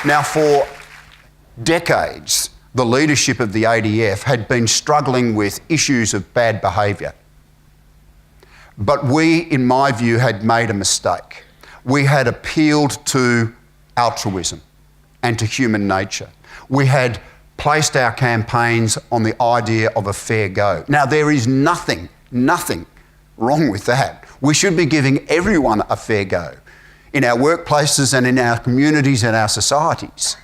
Now, for decades, the leadership of the ADF had been struggling with issues of bad behaviour. But we, in my view, had made a mistake. We had appealed to altruism and to human nature. We had placed our campaigns on the idea of a fair go. Now, there is nothing wrong with that. We should be giving everyone a fair go in our workplaces and in our communities and our societies.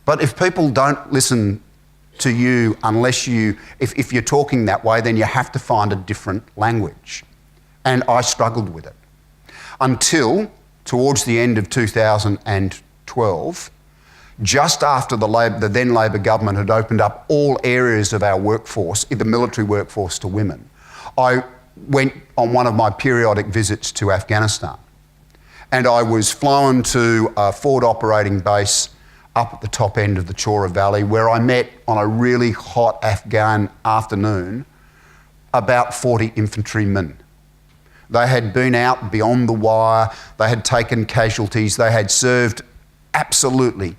But if people don't listen to you unless if you're talking that way, then you have to find a different language. And I struggled with it until towards the end of 2012, just after the then Labor government had opened up all areas of our workforce, the military workforce, to women. I went on one of my periodic visits to Afghanistan, and I was flown to a forward operating base up at the top end of the Chora Valley, where I met on a really hot Afghan afternoon about 40 infantrymen. They had been out beyond the wire, they had taken casualties, they had served absolutely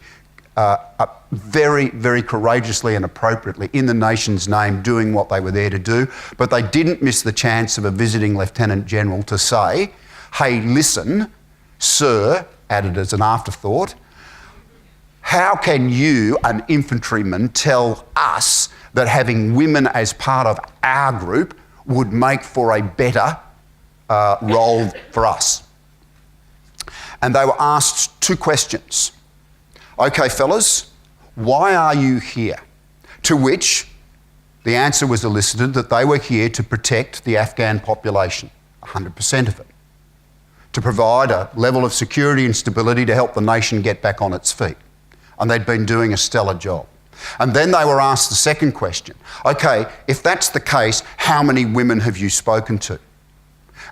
very, very courageously and appropriately in the nation's name, doing what they were there to do. But they didn't miss the chance of a visiting Lieutenant General to say, hey, listen, sir, added as an afterthought, how can you, an infantryman, tell us that having women as part of our group would make for a better role for us? And they were asked two questions. Okay, fellas, why are you here? To which the answer was elicited that they were here to protect the Afghan population, 100% of it, to provide a level of security and stability to help the nation get back on its feet. And they'd been doing a stellar job. And then they were asked the second question. Okay, if that's the case, how many women have you spoken to?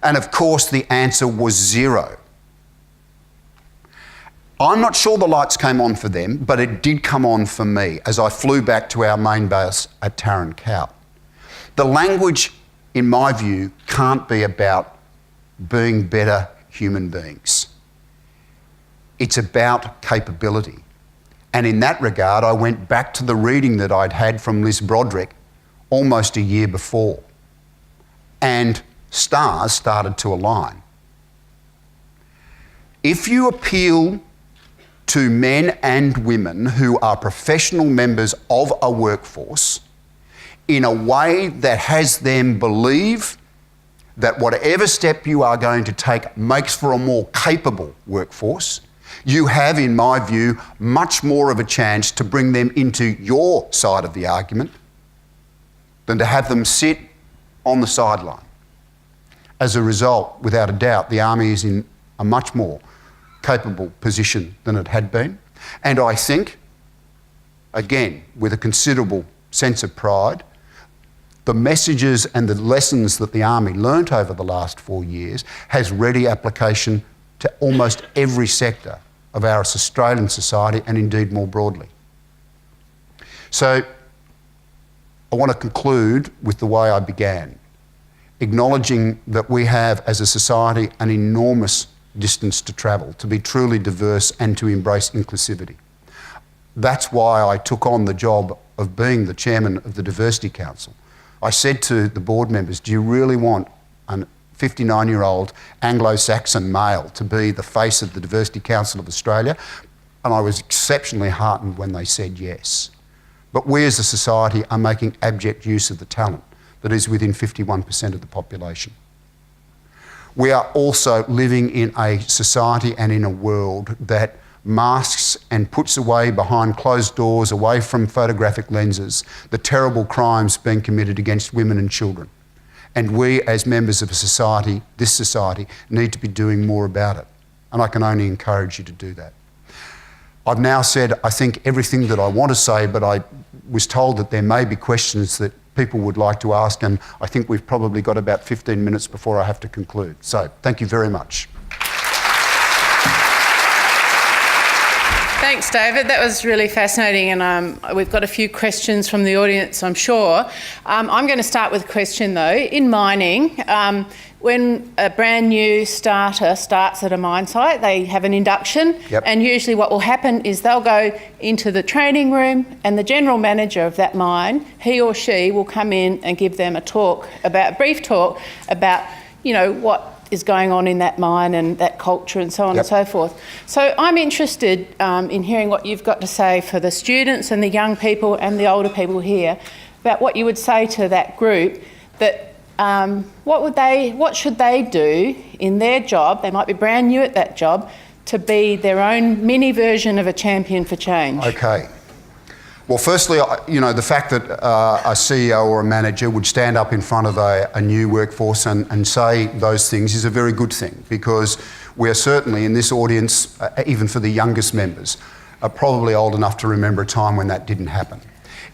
And of course the answer was 0. I'm not sure the lights came on for them, but it did come on for me as I flew back to our main base at Tarin Kowt. The language, in my view, can't be about being better human beings. It's about capability. And in that regard, I went back to the reading that I'd had from Liz Broderick almost a year before. And stars started to align. If you appeal to men and women who are professional members of a workforce in a way that has them believe that whatever step you are going to take makes for a more capable workforce, you have, in my view, much more of a chance to bring them into your side of the argument than to have them sit on the sideline. As a result, without a doubt, the Army is in a much more capable position than it had been. And I think, again, with a considerable sense of pride, the messages and the lessons that the Army learnt over the last 4 years has ready application to almost every sector of our Australian society and indeed more broadly. So I want to conclude with the way I began, acknowledging that we have as a society an enormous distance to travel, to be truly diverse and to embrace inclusivity. That's why I took on the job of being the chairman of the Diversity Council. I said to the board members, do you really want a 59-year-old Anglo-Saxon male to be the face of the Diversity Council of Australia? And I was exceptionally heartened when they said yes. But we as a society are making abject use of the talent that is within 51% of the population. We are also living in a society and in a world that masks and puts away behind closed doors, away from photographic lenses, the terrible crimes being committed against women and children. And we, as members of a society, this society, need to be doing more about it. And I can only encourage you to do that. I've now said, I think, everything that I want to say, but I was told that there may be questions that people would like to ask, and I think we've probably got about 15 minutes before I have to conclude. So, thank you very much. Thanks, David. That was really fascinating, and we've got a few questions from the audience, I'm sure. I'm going to start with a question, though. In mining, when a brand new starter starts at a mine site, they have an induction, and usually what will happen is they'll go into the training room, and the general manager of that mine, he or she, will come in and give them a brief talk about, you know, what is going on in that mine and that culture and so on and so forth. So I'm interested in hearing what you've got to say for the students and the young people and the older people here about what you would say to that group, that what should they do in their job, they might be brand new at that job, to be their own mini version of a champion for change. Okay. Well, firstly, you know, the fact that a CEO or a manager would stand up in front of a new workforce and say those things is a very good thing, because we are certainly in this audience, even for the youngest members, are probably old enough to remember a time when that didn't happen.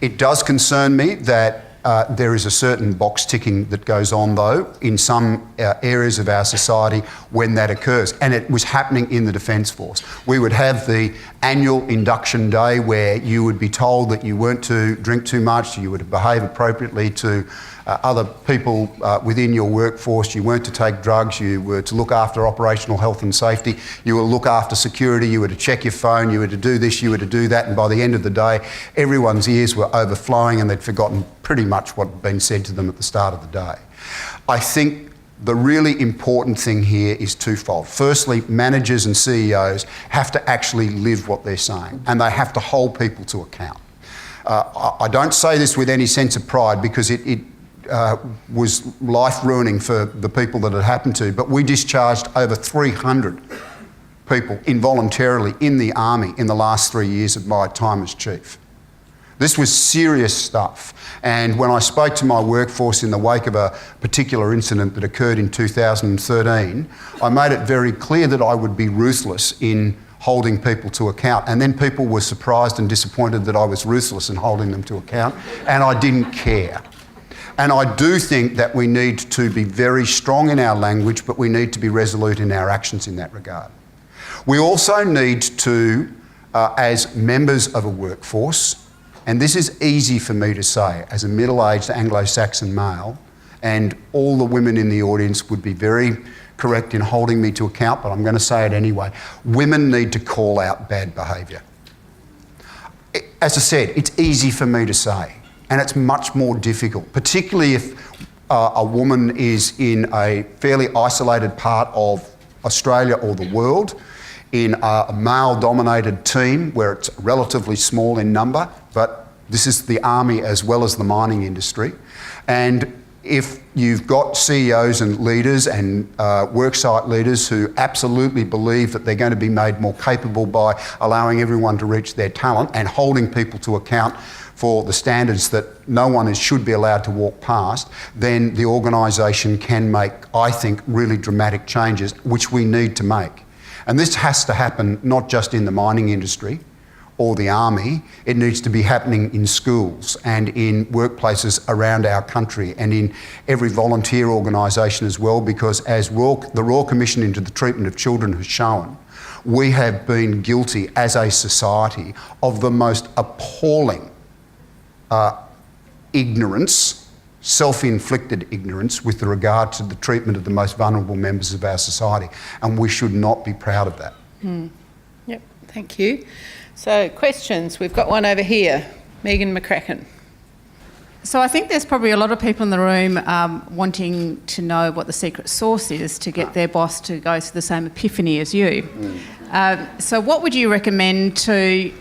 It does concern me that there is a certain box ticking that goes on, though, in some areas of our society when that occurs. And it was happening in the Defence Force. We would have the annual induction day where you would be told that you weren't to drink too much, you would behave appropriately to other people within your workforce, you weren't to take drugs, you were to look after operational health and safety, you were to look after security, you were to check your phone, you were to do this, you were to do that, and by the end of the day, everyone's ears were overflowing and they'd forgotten pretty much what had been said to them at the start of the day. I think the really important thing here is twofold. Firstly, managers and CEOs have to actually live what they're saying, and they have to hold people to account. I don't say this with any sense of pride, because it was life-ruining for the people that it happened to, but we discharged over 300 people involuntarily in the Army in the last 3 years of my time as Chief. This was serious stuff. And when I spoke to my workforce in the wake of a particular incident that occurred in 2013, I made it very clear that I would be ruthless in holding people to account. And then people were surprised and disappointed that I was ruthless in holding them to account, and I didn't care. And I do think that we need to be very strong in our language, but we need to be resolute in our actions in that regard. We also need to, as members of a workforce, and this is easy for me to say as a middle-aged Anglo-Saxon male, and all the women in the audience would be very correct in holding me to account, but I'm going to say it anyway. Women need to call out bad behaviour. As I said, it's easy for me to say, and it's much more difficult, particularly if a woman is in a fairly isolated part of Australia or the world, in a male-dominated team where it's relatively small in number, but this is the Army as well as the mining industry. And if you've got CEOs and leaders and worksite leaders who absolutely believe that they're going to be made more capable by allowing everyone to reach their talent and holding people to account for the standards that no one should be allowed to walk past, then the organisation can make, I think, really dramatic changes, which we need to make. And this has to happen not just in the mining industry or the Army, it needs to be happening in schools and in workplaces around our country and in every volunteer organisation as well, because as the Royal Commission into the Treatment of Children has shown, we have been guilty as a society of the most appalling ignorance, self-inflicted ignorance with regard to the treatment of the most vulnerable members of our society, and we should not be proud of that. Yep, thank you. So questions, we've got one over here. Megan McCracken. So I think there's probably a lot of people in the room wanting to know what the secret sauce is to get their boss to go through the same epiphany as you. So what would you recommend to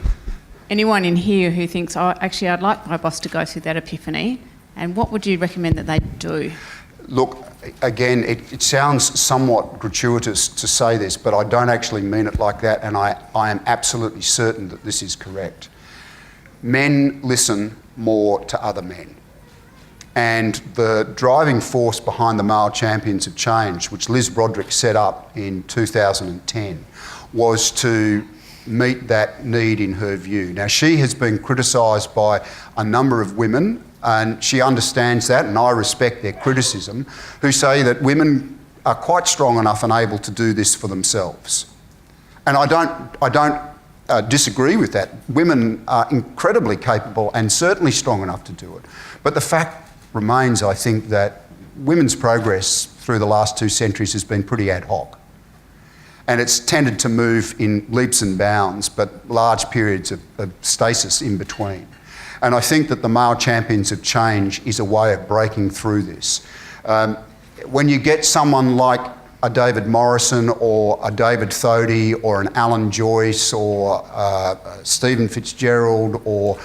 anyone in here who thinks, oh, actually I'd like my boss to go through that epiphany, and what would you recommend that they do? Look, again, it sounds somewhat gratuitous to say this, but I don't actually mean it like that, and I am absolutely certain that this is correct. Men listen more to other men. And the driving force behind the Male Champions of Change, which Liz Broderick set up in 2010, was to meet that need in her view. Now, she has been criticised by a number of women, and she understands that, and I respect their criticism, who say that women are quite strong enough and able to do this for themselves. And I don't disagree with that. Women are incredibly capable and certainly strong enough to do it. But the fact remains, I think, that women's progress through the last 2 centuries has been pretty ad hoc. And it's tended to move in leaps and bounds, but large periods of stasis in between. And I think that the male champions of change is a way of breaking through this. When you get someone like a David Morrison or a David Thodey or an Alan Joyce or Stephen Fitzgerald or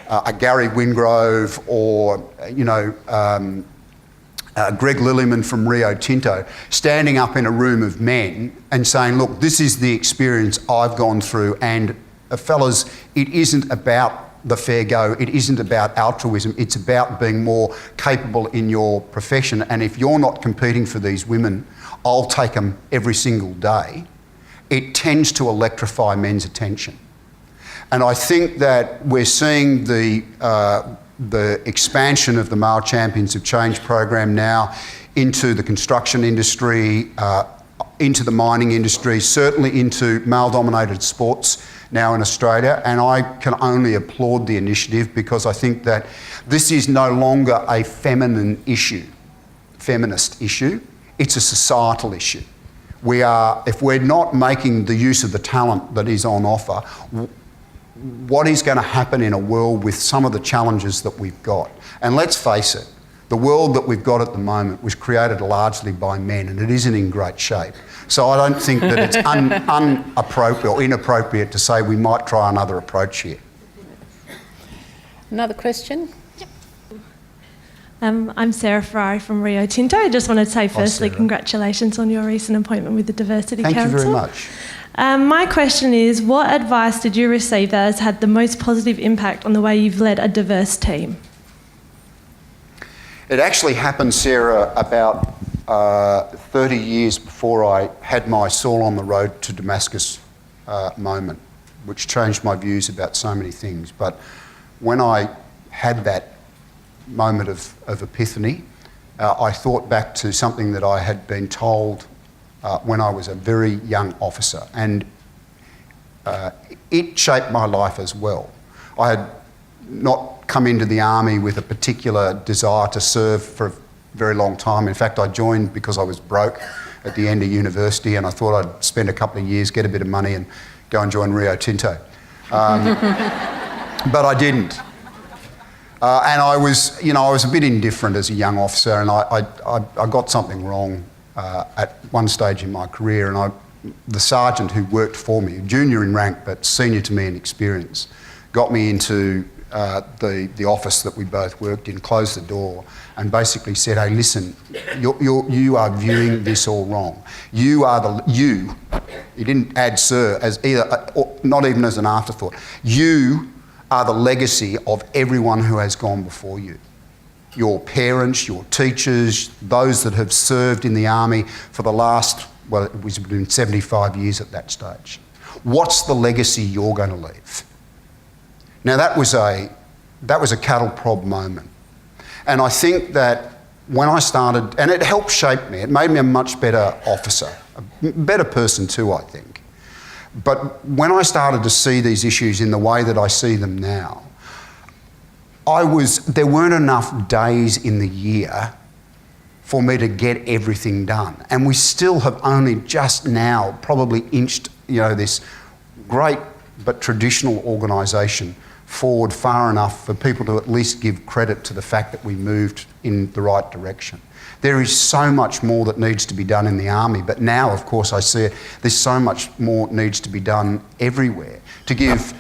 a Gary Wingrove or, Greg Lillyman from Rio Tinto, standing up in a room of men and saying, look, this is the experience I've gone through, and fellas, it isn't about the fair go, it isn't about altruism, it's about being more capable in your profession, and if you're not competing for these women, I'll take them every single day. It tends to electrify men's attention. And I think that we're seeing the expansion of the Male Champions of Change program now into the construction industry, into the mining industry, certainly into male-dominated sports now in Australia, and I can only applaud the initiative because I think that this is no longer a feminist issue, it's a societal issue. If we're not making the use of the talent that is on offer, what is going to happen in a world with some of the challenges that we've got? And let's face it, the world that we've got at the moment was created largely by men, and it isn't in great shape. So I don't think that it's inappropriate or inappropriate to say we might try another approach here. Another question? I'm Sarah Ferrari from Rio Tinto. I just wanted to say firstly, congratulations on your recent appointment with the Diversity Council. Thank you very much. My question is, what advice did you receive that has had the most positive impact on the way you've led a diverse team? It actually happened, Sarah, about 30 years before I had my Saul on the road to Damascus moment, which changed my views about so many things. But when I had that moment of epiphany, I thought back to something that I had been told when I was a very young officer, and it shaped my life as well. I had not come into the army with a particular desire to serve for a very long time. In fact, I joined because I was broke at the end of university, and I thought I'd spend a couple of years, get a bit of money and go and join Rio Tinto. But I didn't. And I was a bit indifferent as a young officer, and I got something wrong at one stage in my career, and the sergeant who worked for me, junior in rank but senior to me in experience, got me into the office that we both worked in, closed the door, and basically said, hey, listen, you are viewing this all wrong. He didn't add sir as either, or not even as an afterthought. You are the legacy of everyone who has gone before you. Your parents, your teachers, those that have served in the army for the last, well, it was been 75 years at that stage. What's the legacy you're going to leave? Now that was a cattle prod moment. And I think that when I started, and it helped shape me, it made me a much better officer, a better person too, I think. But when I started to see these issues in the way that I see them now, there weren't enough days in the year for me to get everything done. And we still have only just now probably inched, this great but traditional organisation forward far enough for people to at least give credit to the fact that we moved in the right direction. There is so much more that needs to be done in the army, but now, of course, I see it, there's so much more needs to be done everywhere to give,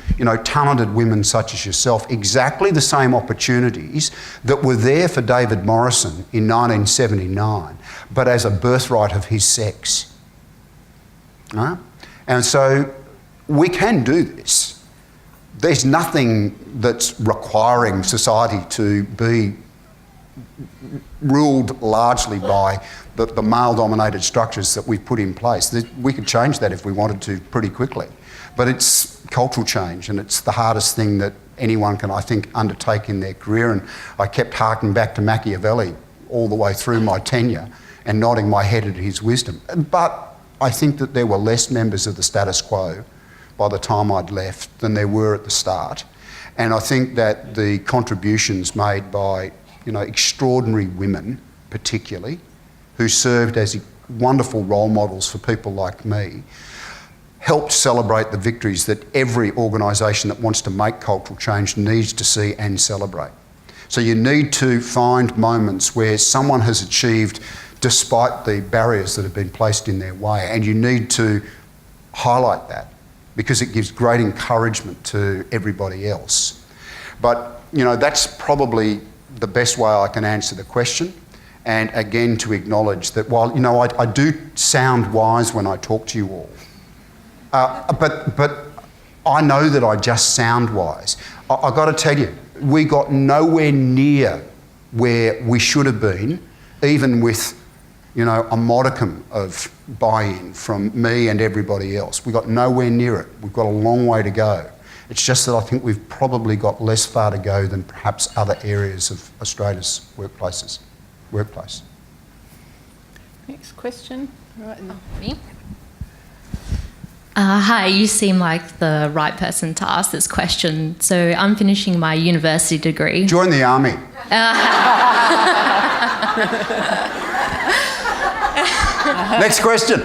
talented women such as yourself exactly the same opportunities that were there for David Morrison in 1979, but as a birthright of his sex. And so we can do this. There's nothing that's requiring society to be ruled largely by the male-dominated structures that we've put in place. We could change that if we wanted to pretty quickly. But it's cultural change, and it's the hardest thing that anyone can, I think, undertake in their career. And I kept harking back to Machiavelli all the way through my tenure and nodding my head at his wisdom. But I think that there were less members of the status quo by the time I'd left than there were at the start. And I think that the contributions made by, extraordinary women, particularly, who served as wonderful role models for people like me, helped celebrate the victories that every organisation that wants to make cultural change needs to see and celebrate. So you need to find moments where someone has achieved despite the barriers that have been placed in their way, and you need to highlight that because it gives great encouragement to everybody else. But, that's probably the best way I can answer the question. And again, to acknowledge that while, I do sound wise when I talk to you all, but I know that I just sound wise. I've got to tell you, we got nowhere near where we should have been, even with, a modicum of buy-in from me and everybody else. We got nowhere near it. We've got a long way to go. It's just that I think we've probably got less far to go than perhaps other areas of Australia's workplace. Next question. Right in the... Me? Hi, you seem like the right person to ask this question. So I'm finishing my university degree. Join the army. Next question.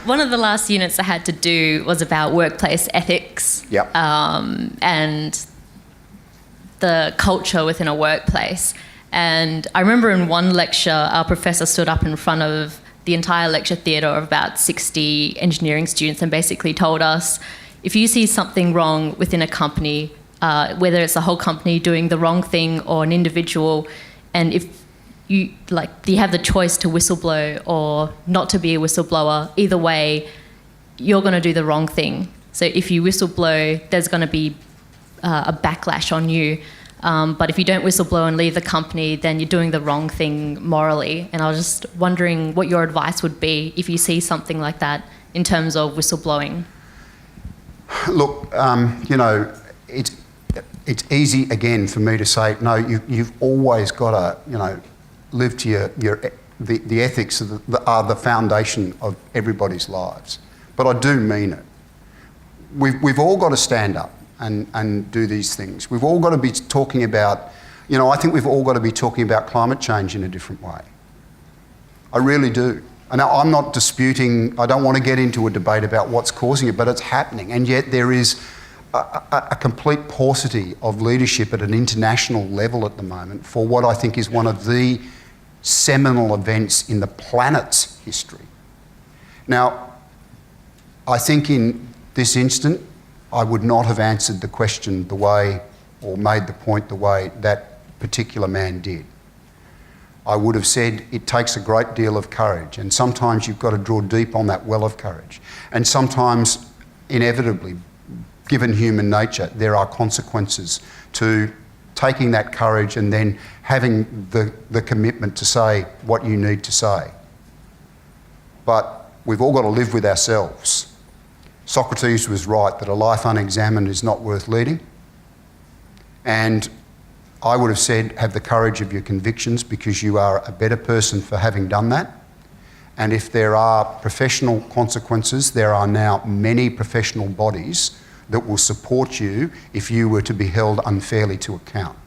One of the last units I had to do was about workplace ethics. Yep. And the culture within a workplace. And I remember in one lecture, our professor stood up in front of the entire lecture theatre of about 60 engineering students and basically told us, if you see something wrong within a company, whether it's the whole company doing the wrong thing or an individual, and if you have the choice to whistleblow or not to be a whistleblower, either way, you're going to do the wrong thing. So if you whistleblow, there's going to be a backlash on you. But if you don't whistleblow and leave the company, then you're doing the wrong thing morally. And I was just wondering what your advice would be if you see something like that in terms of whistleblowing. Look, it's easy again for me to say, no, you've always got to, live to the ethics are the foundation of everybody's lives. But I do mean it. We've all got to stand up and do these things. We've all got to be talking about, I think we've all got to be talking about climate change in a different way. I really do. Now, I'm not disputing, I don't want to get into a debate about what's causing it, but it's happening. And yet there is a complete paucity of leadership at an international level at the moment for what I think is one of the seminal events in the planet's history. Now, I think in this instant, I would not have answered the question the way, or made the point the way that particular man did. I would have said it takes a great deal of courage, and sometimes you've got to draw deep on that well of courage. And sometimes, inevitably, given human nature, there are consequences to taking that courage and then having the commitment to say what you need to say. But we've all got to live with ourselves. Socrates was right that a life unexamined is not worth leading. And I would have said, have the courage of your convictions because you are a better person for having done that. And if there are professional consequences, there are now many professional bodies that will support you if you were to be held unfairly to account.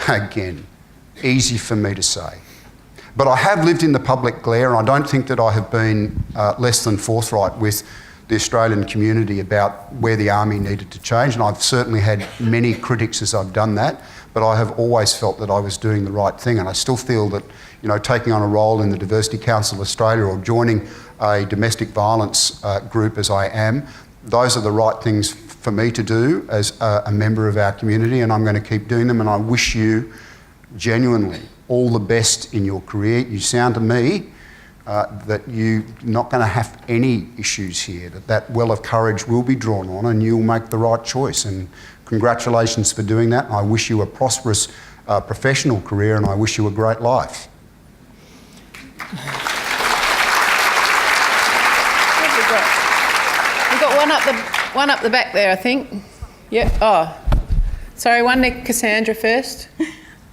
Again, easy for me to say. But I have lived in the public glare, and I don't think that I have been less than forthright with the Australian community about where the army needed to change, and I've certainly had many critics as I've done that, but I have always felt that I was doing the right thing, and I still feel that, taking on a role in the Diversity Council of Australia or joining a domestic violence group as I am, those are the right things for me to do as a member of our community, and I'm going to keep doing them, and I wish you genuinely all the best in your career. You sound to me that you're not going to have any issues here, that well of courage will be drawn on and you'll make the right choice. And congratulations for doing that. I wish you a prosperous professional career, and I wish you a great life. We've got one up the back there, I think. Yep. Oh, sorry, one to Cassandra first.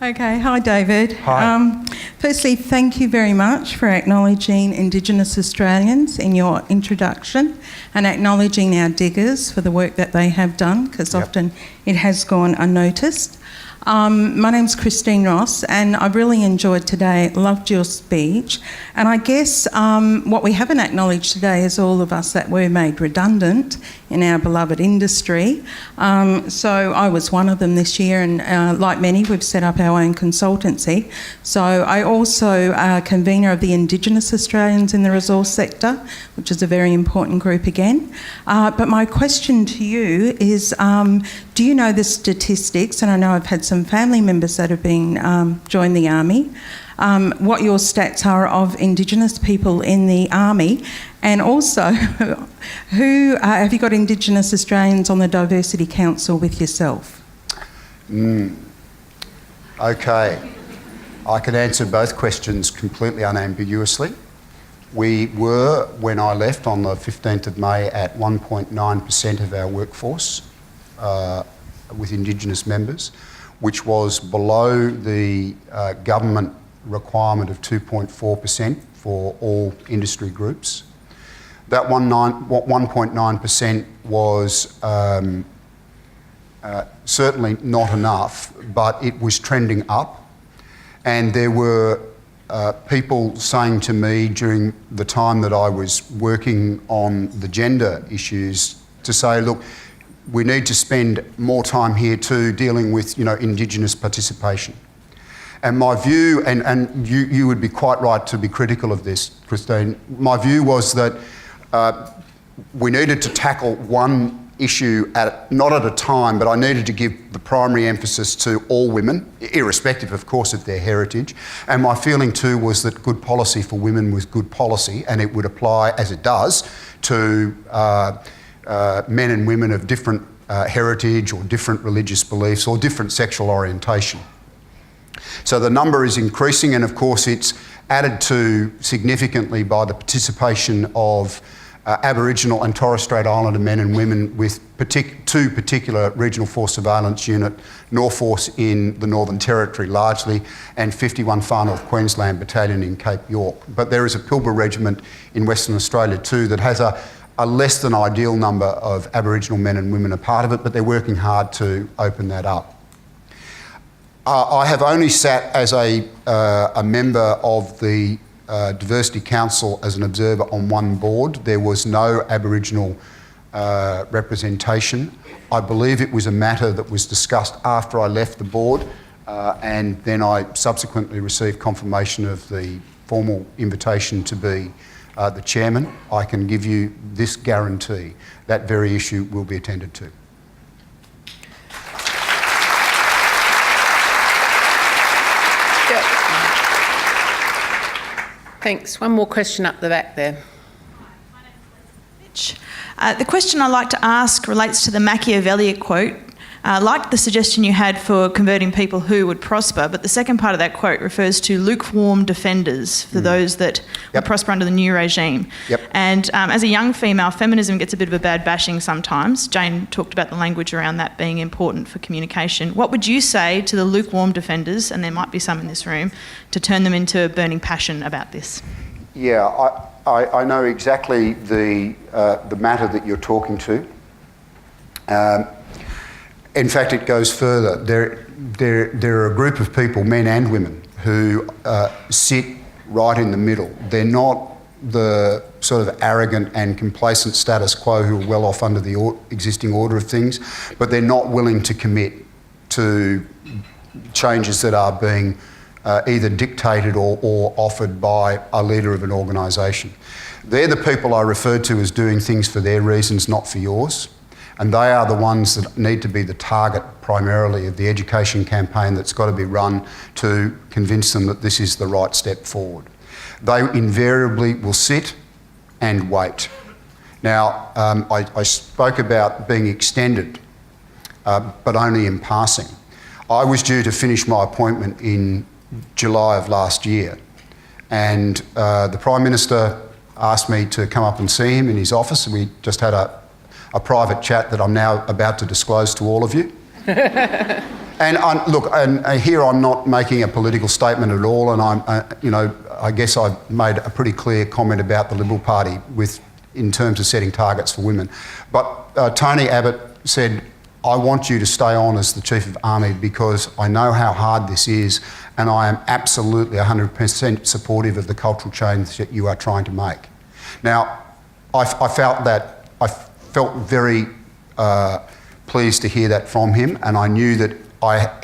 Okay, hi David. Hi. Firstly, thank you very much for acknowledging Indigenous Australians in your introduction and acknowledging our diggers for the work that they have done, because often it has gone unnoticed. My name's Christine Ross, and I've really enjoyed today, loved your speech. And I guess what we haven't acknowledged today is all of us that were made redundant in our beloved industry. So I was one of them this year, and like many, we've set up our own consultancy. So I also convener of the Indigenous Australians in the resource sector, which is a very important group again. But my question to you is, do you know the statistics? And I know I've had some family members that have been joined the Army. What your stats are of Indigenous people in the Army, and also who have you got Indigenous Australians on the Diversity Council with yourself? Okay, I can answer both questions completely unambiguously. We were, when I left on the 15th of May, at 1.9% of our workforce with Indigenous members, which was below the government requirement of 2.4% for all industry groups. That 1.9% was certainly not enough, but it was trending up. And there were people saying to me during the time that I was working on the gender issues to say, look, we need to spend more time here too dealing with, Indigenous participation. And my view, and you would be quite right to be critical of this, Christine, my view was that we needed to tackle one issue not at a time, but I needed to give the primary emphasis to all women, irrespective, of course, of their heritage. And my feeling too was that good policy for women was good policy, and it would apply, as it does, to men and women of different heritage or different religious beliefs or different sexual orientation. So the number is increasing, and of course it's added to significantly by the participation of Aboriginal and Torres Strait Islander men and women with two particular Regional Force Surveillance Unit, Norforce in the Northern Territory largely, and 51 Far North Queensland Battalion in Cape York. But there is a Pilbara Regiment in Western Australia too that has a less than ideal number of Aboriginal men and women a part of it, but they're working hard to open that up. I have only sat as a member of the Diversity Council as an observer on one board. There was no Aboriginal representation. I believe it was a matter that was discussed after I left the board, and then I subsequently received confirmation of the formal invitation to be the chairman. I can give you this guarantee: that very issue will be attended to. Thanks. One more question up the back there. The question I'd like to ask relates to the Machiavelli quote. Like the suggestion you had for converting people who would prosper, but the second part of that quote refers to lukewarm defenders for those that would prosper under the new regime. And as a young female, feminism gets a bit of a bad bashing sometimes. Jane talked about the language around that being important for communication. What would you say to the lukewarm defenders, and there might be some in this room, to turn them into a burning passion about this? Yeah, I know exactly the matter that you're talking to. In fact, it goes further. There are a group of people, men and women, who sit right in the middle. They're not the sort of arrogant and complacent status quo who are well off under the existing order of things, but they're not willing to commit to changes that are being either dictated or offered by a leader of an organisation. They're the people I refer to as doing things for their reasons, not for yours. And they are the ones that need to be the target primarily of the education campaign that's got to be run to convince them that this is the right step forward. They invariably will sit and wait. Now, I spoke about being extended, but only in passing. I was due to finish my appointment in July of last year, and the Prime Minister asked me to come up and see him in his office, and we just had a private chat that I'm now about to disclose to all of you. Here I'm not making a political statement at all, and I guess I've made a pretty clear comment about the Liberal Party in terms of setting targets for women. But Tony Abbott said, I want you to stay on as the Chief of Army because I know how hard this is, and I am absolutely 100% supportive of the cultural change that you are trying to make. Now, I felt very pleased to hear that from him, and I knew that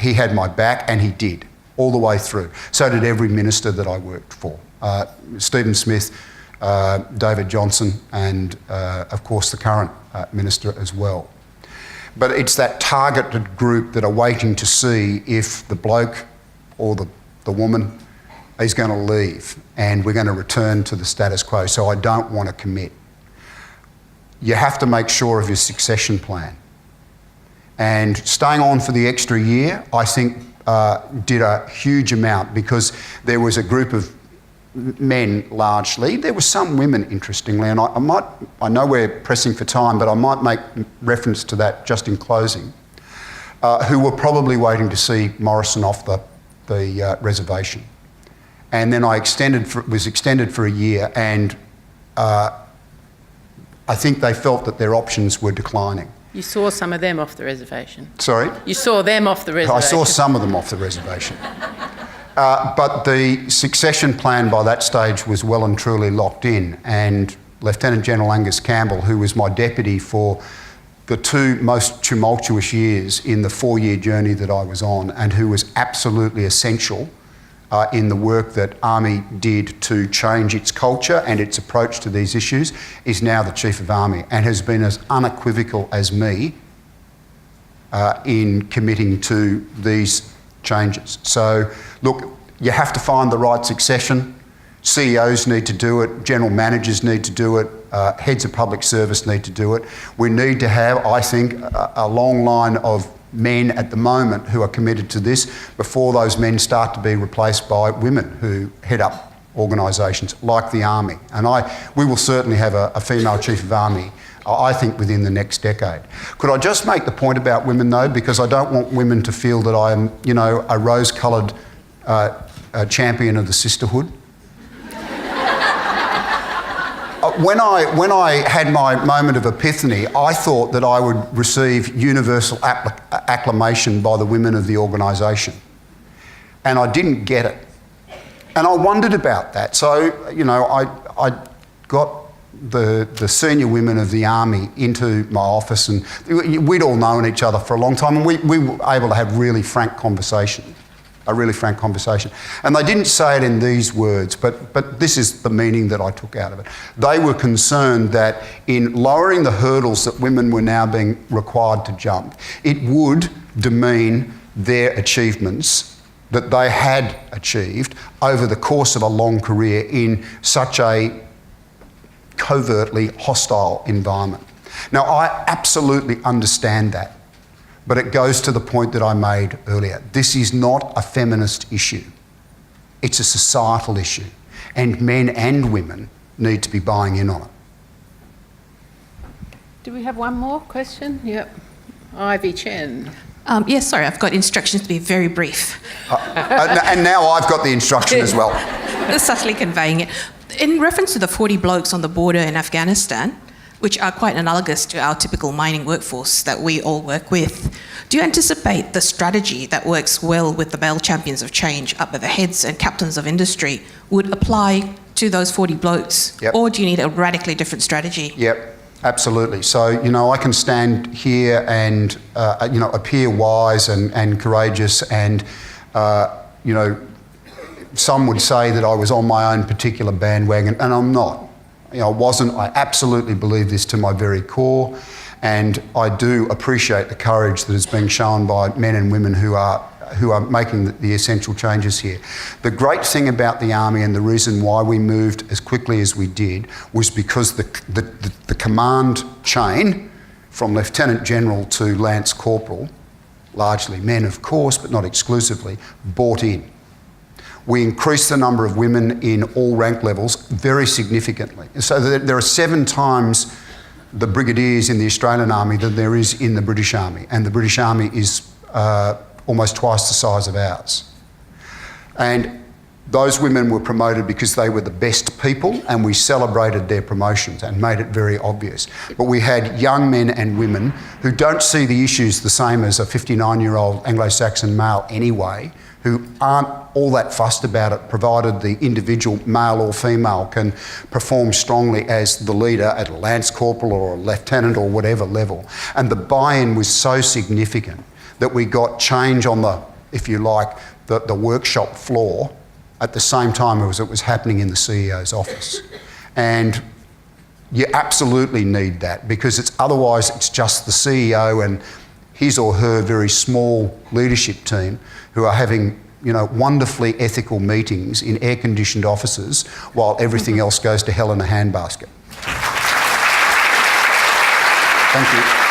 he had my back, and he did, all the way through. So did every minister that I worked for. Stephen Smith, David Johnson, and of course the current minister as well. But it's that targeted group that are waiting to see if the bloke or the woman is going to leave and we're going to return to the status quo. So I don't want to commit. You have to make sure of your succession plan. And staying on for the extra year, I think, did a huge amount because there was a group of men largely. There were some women, interestingly, and I know we're pressing for time, but I might make reference to that just in closing, who were probably waiting to see Morrison off the reservation. And then I was extended for a year, and I think they felt that their options were declining. You saw some of them off the reservation. Sorry? You saw them off the reservation. I saw some of them off the reservation. But the succession plan by that stage was well and truly locked in, and Lieutenant General Angus Campbell, who was my deputy for the 2 most tumultuous years in the 4-year journey that I was on, and who was absolutely essential in the work that Army did to change its culture and its approach to these issues, is now the Chief of Army and has been as unequivocal as me in committing to these changes. So, look, you have to find the right succession. CEOs need to do it, general managers need to do it, heads of public service need to do it. We need to have, I think, a long line of men at the moment who are committed to this before those men start to be replaced by women who head up organisations like the Army. And we will certainly have a female Chief of Army, I think, within the next decade. Could I just make the point about women, though, because I don't want women to feel that I am, a rose-coloured champion of the sisterhood. When I had my moment of epiphany, I thought that I would receive universal acclamation by the women of the organisation. And I didn't get it. And I wondered about that. So, I got the senior women of the Army into my office, and we'd all known each other for a long time, and we were able to have a really frank conversation. And they didn't say it in these words, but this is the meaning that I took out of it. They were concerned that in lowering the hurdles that women were now being required to jump, it would demean their achievements that they had achieved over the course of a long career in such a covertly hostile environment. Now, I absolutely understand that. But it goes to the point that I made earlier. This is not a feminist issue. It's a societal issue. And men and women need to be buying in on it. Do we have one more question? Yep. Ivy Chen. Yes, sorry, I've got instructions to be very brief. And now I've got the instruction as well. Just subtly conveying it. In reference to the 40 blokes on the border in Afghanistan, which are quite analogous to our typical mining workforce that we all work with, do you anticipate the strategy that works well with the male champions of change up at the heads and captains of industry would apply to those 40 blokes? Yep. Or do you need a radically different strategy? Yep, absolutely. So, I can stand here and, appear wise and courageous and, some would say that I was on my own particular bandwagon, and I'm not. I wasn't. I absolutely believe this to my very core, and I do appreciate the courage that is being shown by men and women who are making the essential changes here. The great thing about the Army, and the reason why we moved as quickly as we did, was because the command chain from Lieutenant General to Lance Corporal, largely men of course, but not exclusively, bought in. We increased the number of women in all rank levels very significantly. So there are 7 times the brigadiers in the Australian Army than there is in the British Army. And the British Army is almost twice the size of ours. And those women were promoted because they were the best people, and we celebrated their promotions and made it very obvious. But we had young men and women who don't see the issues the same as a 59-year-old Anglo-Saxon male anyway, who aren't all that fussed about it, provided the individual, male or female, can perform strongly as the leader at a lance corporal or a lieutenant or whatever level. And the buy-in was so significant that we got change on the, if you like, the workshop floor at the same time as it was happening in the CEO's office. And you absolutely need that, because otherwise it's just the CEO and his or her very small leadership team who are having, wonderfully ethical meetings in air-conditioned offices while everything else goes to hell in a handbasket. Thank you.